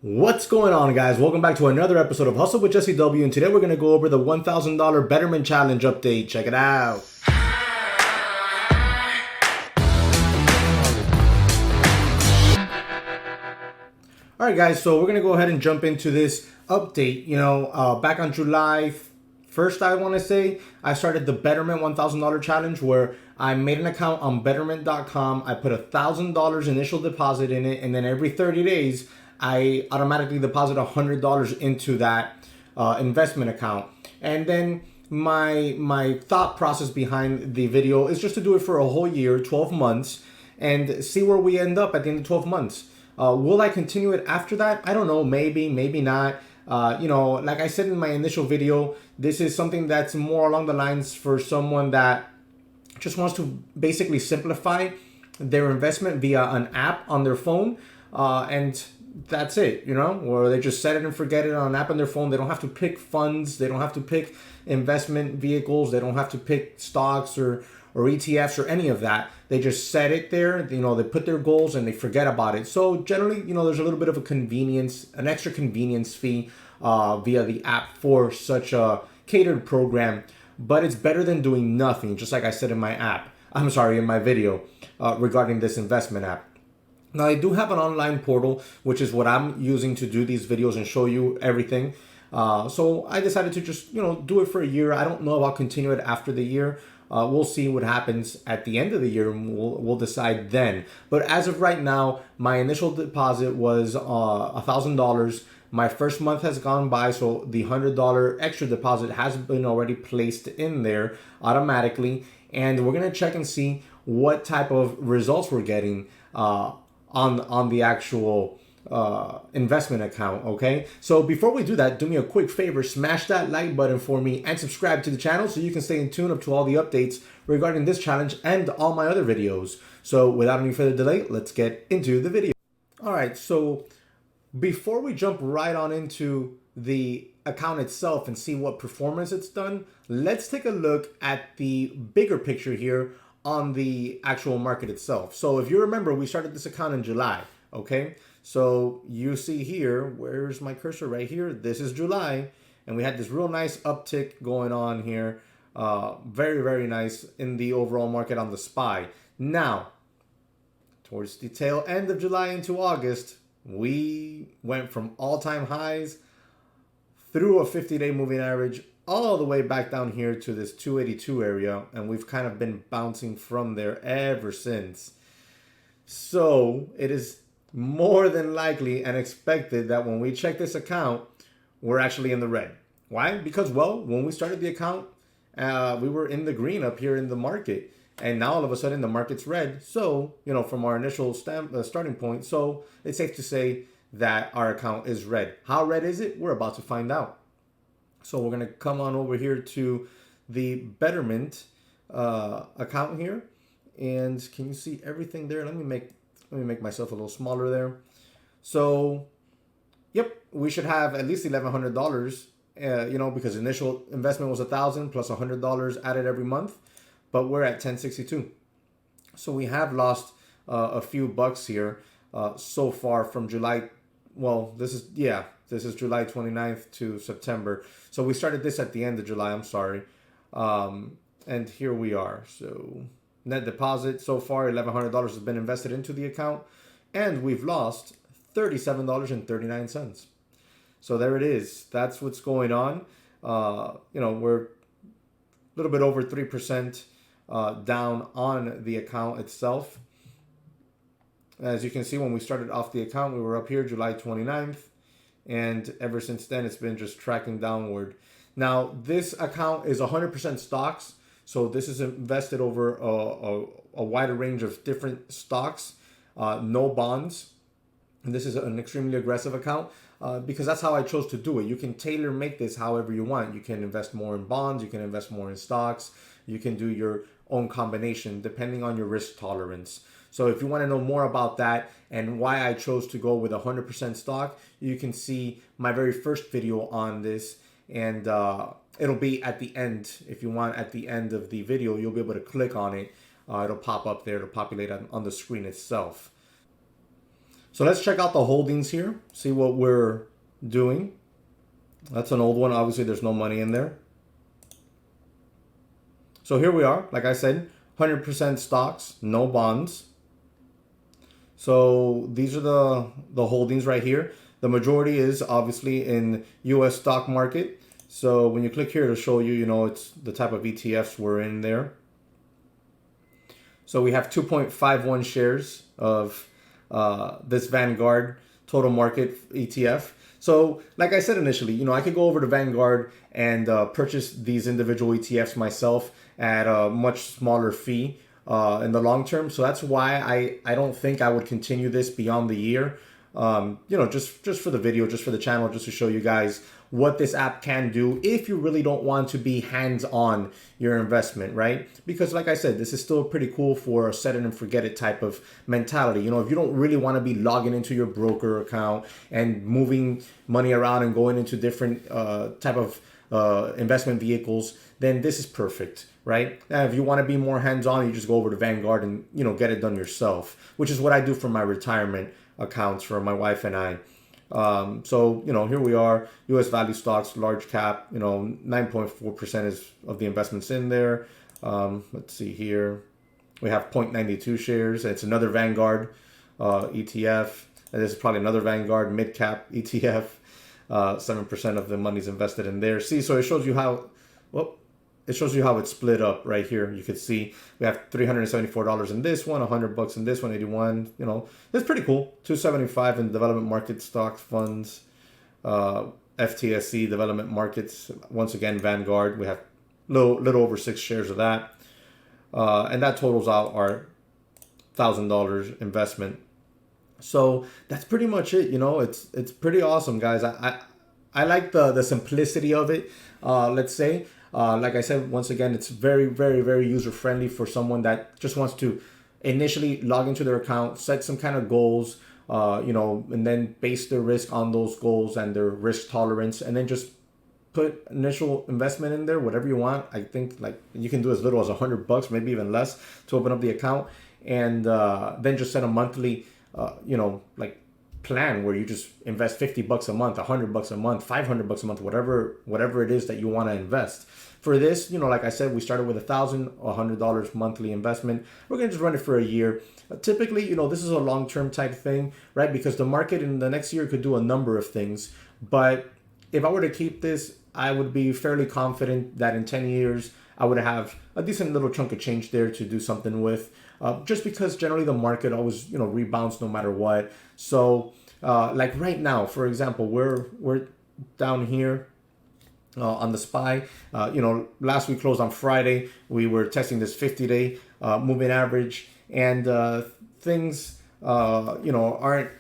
What's going on, guys? Welcome back to another episode of Hustle with Jesse W. And today we're going to go over the $1,000 Betterment Challenge update. Check it out. All right, guys. So we're going to go ahead and jump into this update. Back on July 1st, I want to say, I started the Betterment $1,000 challenge where I made an account on Betterment.com. I put $1,000 initial deposit in it, and then every 30 days, I automatically deposit $100 into that investment account. And then my thought process behind the video is just to do it for a whole year, 12 months, and see where we end up at the end of 12 months. Will I continue it after that? I don't know. Maybe, maybe not. Like I said in my initial video, this is something that's more along the lines for someone that just wants to basically simplify their investment via an app on their phone. And that's it, or they just set it and forget it on an app on their phone. They don't have to pick funds. They don't have to pick investment vehicles. They don't have to pick stocks or ETFs or any of that. They just set it there. They put their goals and they forget about it. So generally, there's a little bit of an extra convenience fee via the app for such a catered program. But it's better than doing nothing, just like I said in my video regarding this investment app. Now, I do have an online portal, which is what I'm using to do these videos and show you everything. So I decided to just, do it for a year. I don't know if I'll continue it after the year. We'll see what happens at the end of the year, and we'll decide then. But as of right now, my initial deposit was $1,000. My first month has gone by, so the $100 extra deposit has been already placed in there automatically. And we're going to check and see what type of results we're getting on the actual investment account. Okay, so before we do that, do me a quick favor, smash that like button for me and subscribe to the channel so you can stay in tune up to all the updates regarding this challenge and all my other videos. So without any further delay, let's get into the video. All right, so before we jump right on into the account itself and see what performance it's done, let's take a look at the bigger picture here on the actual market itself. So if you remember, we started this account in July, okay? So you see here, where's my cursor? Right here. This is July, and we had this real nice uptick going on here. Very, very nice in the overall market on the SPY. Now, towards the tail end of July into August, we went from all-time highs through a 50-day moving average all the way back down here to this 282 area, and we've kind of been bouncing from there ever since. So it is more than likely and expected that when we check this account, we're actually in the red. Why? Because, well, when we started the account, we were in the green up here in the market, and now all of a sudden the market's red. So, from our initial starting point, so it's safe to say that our account is red. How red is it? We're about to find out. So we're going to come on over here to the Betterment account here. And can you see everything there? Let me make myself a little smaller there. So, yep, we should have at least $1,100, because initial investment was $1,000 plus $100 added every month. But we're at 1062. So we have lost a few bucks here so far from July. Well, this is July 29th to September. So we started this at the end of July, I'm sorry. And here we are. So net deposit so far, $1,100 has been invested into the account. And we've lost $37.39. So there it is. That's what's going on. We're a little bit over 3% down on the account itself. As you can see, when we started off the account, we were up here July 29th. And ever since then, it's been just tracking downward. Now, this account is 100% stocks. So this is invested over a wider range of different stocks, no bonds. And this is an extremely aggressive account because that's how I chose to do it. You can tailor make this however you want. You can invest more in bonds. You can invest more in stocks. You can do your own combination depending on your risk tolerance. So if you want to know more about that and why I chose to go with 100% stock, you can see my very first video on this, and it'll be at the end. If you want, at the end of the video, you'll be able to click on it. It'll pop up there. It'll populate on the screen itself. So let's check out the holdings here, see what we're doing. That's an old one. Obviously, there's no money in there. So here we are. Like I said, 100% stocks, no bonds. So these are the holdings right here. The majority is obviously in U.S. stock market. So when you click here, it'll show you, it's the type of ETFs we're in there. So we have 2.51 shares of this Vanguard total market ETF. So like I said initially, I could go over to Vanguard and purchase these individual ETFs myself at a much smaller fee in the long term. So that's why I don't think I would continue this beyond the year. Just for the video, just for the channel, just to show you guys what this app can do if you really don't want to be hands-on your investment, right? Because like I said, this is still pretty cool for a set it and forget it type of mentality. If you don't really want to be logging into your broker account and moving money around and going into different type of investment vehicles, then this is perfect, right? Now, if you want to be more hands-on, you just go over to Vanguard and, get it done yourself, which is what I do for my retirement accounts for my wife and I. So, here we are, U.S. value stocks, large cap, 9.4% is of the investments in there. Let's see here. We have 0.92 shares. It's another Vanguard ETF. And this is probably another Vanguard mid cap ETF. 7% of the money's invested in there. See, so it shows you how, it's split up right here. You can see we have $374 in this one, $100 in this one, 81. It's pretty cool. $275 in development market stocks, funds, FTSE development markets. Once again, Vanguard. We have little over 6 shares of that, and that totals out our $1,000 investment. So that's pretty much it. It's pretty awesome, guys. I like the simplicity of it. Let's say. Like I said, once again, it's very, very, very user-friendly for someone that just wants to initially log into their account, set some kind of goals, and then base their risk on those goals and their risk tolerance, and then just put initial investment in there, whatever you want. I think like you can do as little as $100, maybe even less, to open up the account, and then just set a monthly, plan where you just invest $50 a month, $100 a month, $500 a month, whatever it is that you want to invest. For this, like I said, we started with $1,100 monthly investment. We're gonna just run it for a year. Typically, this is a long-term type thing, right? Because the market in the next year could do a number of things. But if I were to keep this, I would be fairly confident that in 10 years, I would have a decent little chunk of change there to do something with. Just because generally the market always, rebounds no matter what. So, like right now, for example, we're down here on the SPY. Last week closed on Friday. We were testing this 50-day moving average, and things, aren't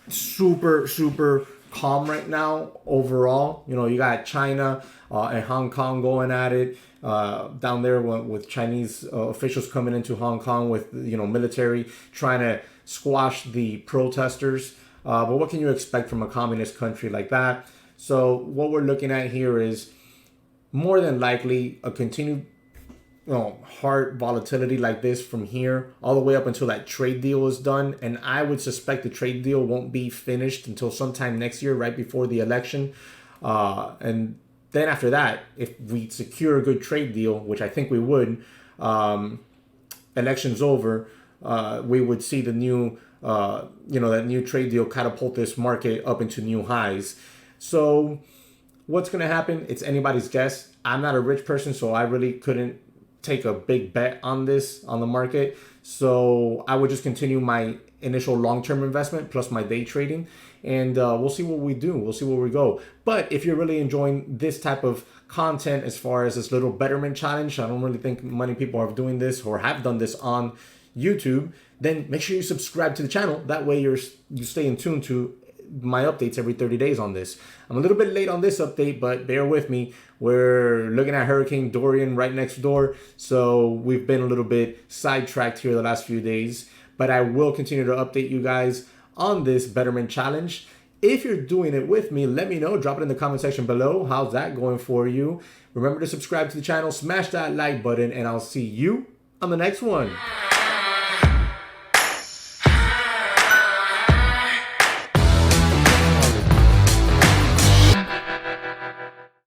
super calm right now overall. You got China and Hong Kong going at it. Down there with Chinese officials coming into Hong Kong with military trying to squash the protesters. But what can you expect from a communist country like that? So what we're looking at here is more than likely a continued hard volatility like this from here all the way up until that trade deal is done. And I would suspect the trade deal won't be finished until sometime next year, right before the election. And then after that, if we secure a good trade deal, which I think we would, elections over, we would see the new, that new trade deal catapult this market up into new highs. So what's going to happen? It's anybody's guess. I'm not a rich person, so I really couldn't take a big bet on this, on the market. So I would just continue my initial long-term investment plus my day trading, and we'll see what we do. We'll see where we go. But if you're really enjoying this type of content as far as this little Betterment challenge, I don't really think many people are doing this or have done this on YouTube, then make sure you subscribe to the channel. That way you stay in tune to my updates every 30 days on this. I'm a little bit late on this update, but bear with me. We're looking at Hurricane Dorian right next door, so we've been a little bit sidetracked here the last few days, but I will continue to update you guys on this Betterment challenge. If you're doing it with me, let me know. Drop it in the comment section below. How's that going for you? Remember to subscribe to the channel, smash that like button, and I'll see you on the next one.